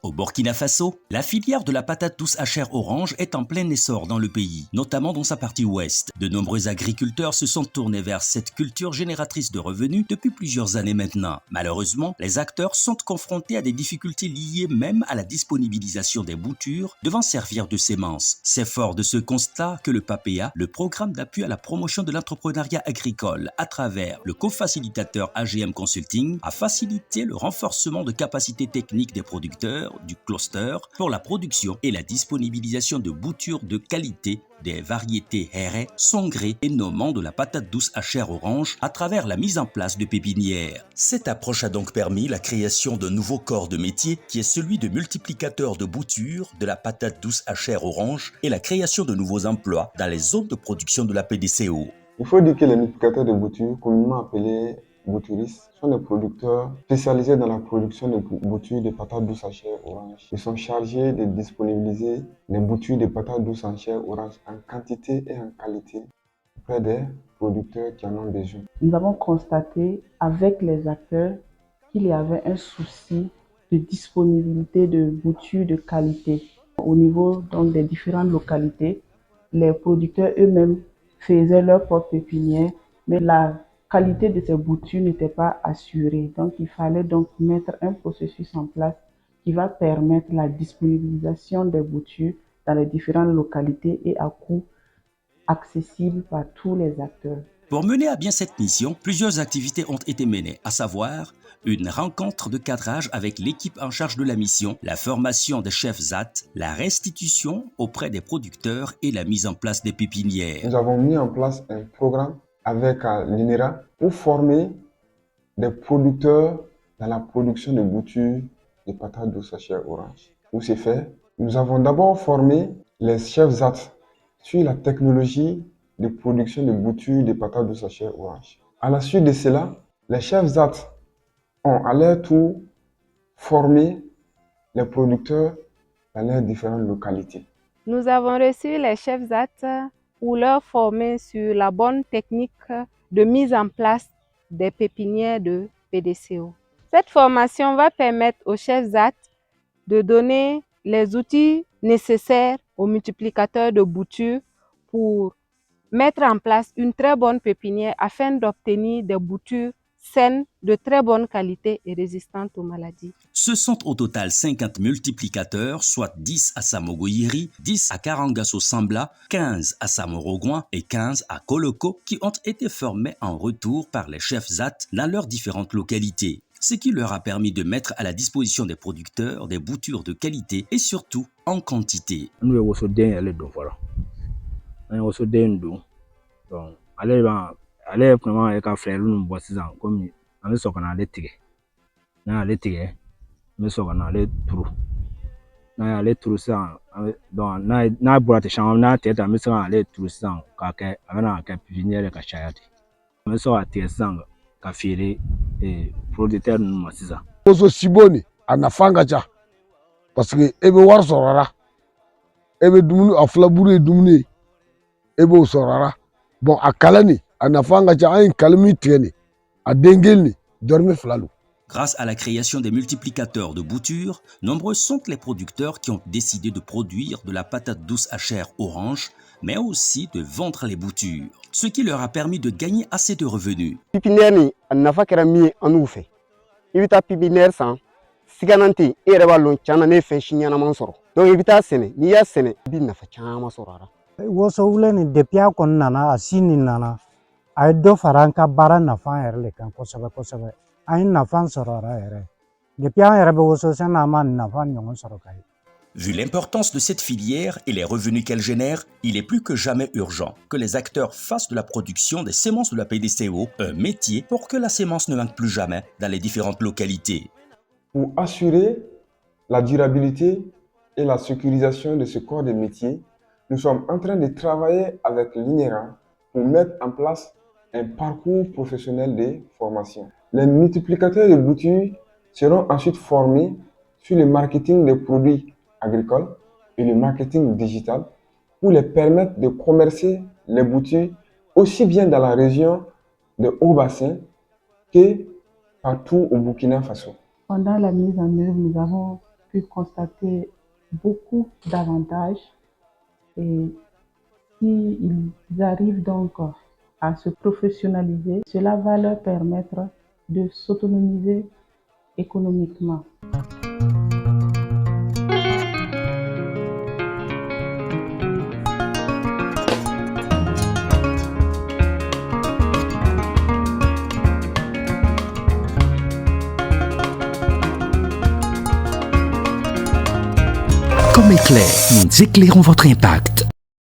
Au Burkina Faso, la filière de la patate douce à chair orange est en plein essor dans le pays, notamment dans sa partie ouest. De nombreux agriculteurs se sont tournés vers cette culture génératrice de revenus depuis plusieurs années maintenant. Malheureusement, les acteurs sont confrontés à des difficultés liées même à la disponibilisation des boutures devant servir de sémence. C'est fort de ce constat que le PAPEA, le programme d'appui à la promotion de l'entrepreneuriat agricole à travers le cofacilitateur AGM Consulting, a facilité le renforcement de capacités techniques des producteurs du cluster pour la production et la disponibilisation de boutures de qualité des variétés Héré, Songré et Noman de la patate douce à chair orange à travers la mise en place de pépinières. Cette approche a donc permis la création d'un nouveau corps de métier qui est celui de multiplicateur de boutures de la patate douce à chair orange et la création de nouveaux emplois dans les zones de production de la PDCO. Il faut dire que les multiplicateurs de boutures, communément appelés bouturistes, sont des producteurs spécialisés dans la production de boutures de patates douces à chair orange. Ils sont chargés de disponibiliser les boutures de patates douces à chair orange en quantité et en qualité auprès des producteurs qui en ont besoin. Nous avons constaté avec les acteurs qu'il y avait un souci de disponibilité de boutures de qualité. Au niveau donc, des différentes localités, les producteurs eux-mêmes faisaient leur propre pépinière, mais la qualité de ces boutures n'était pas assurée. Donc, il fallait donc mettre un processus en place qui va permettre la disponibilisation des boutures dans les différentes localités et à coût accessible par tous les acteurs. Pour mener à bien cette mission, plusieurs activités ont été menées, à savoir une rencontre de cadrage avec l'équipe en charge de la mission, la formation des chefs ZAT, la restitution auprès des producteurs et la mise en place des pépinières. Nous avons mis en place un programme avec l'INERA pour former des producteurs dans la production de boutures de patates douces à chair orange. Où c'est fait, nous avons d'abord formé les chefs ZAT sur la technologie de production de boutures de patates douces à chair orange. À la suite de cela, les chefs ZAT ont à leur tour formé les producteurs dans leurs différentes localités. Nous avons reçu les chefs ZAT pour leur former sur la bonne technique de mise en place des pépinières de PDCO. Cette formation va permettre aux chefs ZAT de donner les outils nécessaires aux multiplicateurs de boutures pour mettre en place une très bonne pépinière afin d'obtenir des boutures saines, de très bonne qualité et résistantes aux maladies. Ce sont au total 50 multiplicateurs, soit 10 à Samogoyiri, 10 à Karangaso-Sambla, 15 à Samorogouan et 15 à Koloko, qui ont été formés en retour par les chefs ZAT dans leurs différentes localités, ce qui leur a permis de mettre à la disposition des producteurs des boutures de qualité et surtout en quantité. Ale kuma ka frère nu bɔ sisan komi an bɛ sɔrɔ ka n'ale tigɛ n'an y'ale tigɛ n bɛ sɔrɔ ka n'ale turu n'an y'ale turu sisan n'a bɔra ten caman n'a tigɛ ta an bɛ se ka n'ale turu sisan k'a kɛ a bɛna kɛ pipinière ka caya ten an bɛ sɔrɔ ka tigɛ sisan ka feere producteur ninnu ma sisan. Woso siboni a nafa ka ca parce que e bɛ wari sɔrɔ a la e bɛ dumuni a filaburu ye dumuni ye e b'o sɔrɔ a la bon a kala nin a nafa ka ca an ye kala min tigɛ nin a den kelen nin dɔrɔmɛ fila don. Grâce à la création des multiplicateurs de boutures, nombreux sont les producteurs qui ont décidé de produire de la patate douce à chair orange, mais aussi de vendre les boutures, ce qui leur a permis de gagner assez de revenus. Pipinière ni a nafa kɛra min ye an n'u fɛ i bɛ taa pipinière san siganan tɛ e yɛrɛ b'a lɔn tiɲɛ na ne ye fɛn si ɲɛnaman sɔrɔ donc i bɛ taa sɛnɛ n'i y'a sɛnɛ i bɛ nafa caman sɔrɔ a la. Woso wulɛ nin depuis a kɔni nana a si nin nana a ye dɔ fara an ka baara nafa yɛrɛ de kan kosɛbɛ kosɛbɛ an ye nafa sɔrɔ a la yɛrɛ depuis an yɛrɛ bɛ woso sɛnɛ an ma nafa ɲɔgɔn sɔrɔ ka ye. Vu l'importance de cette filière et les revenus qu'elle génère, il est plus que jamais urgent que les acteurs fassent de la production des semences de la PDCO un métier pour que la sémence ne manque plus jamais dans les différentes localités. Pour assurer la durabilité et la sécurisation de ce corps de métier, nous sommes en train de travailler avec l'INERA pour mettre en place un parcours professionnel de formation. Les multiplicateurs de boutures seront ensuite formés sur le marketing des produits agricoles et le marketing digital pour les permettre de commercer les boutures aussi bien dans la région de Haut-Bassin que partout au Burkina Faso. Pendant la mise en œuvre, nous avons pu constater beaucoup d'avantages et s'ils arrivent donc à se professionnaliser, cela va leur permettre de s'autonomiser économiquement. Comme éclair, nous éclairons votre impact.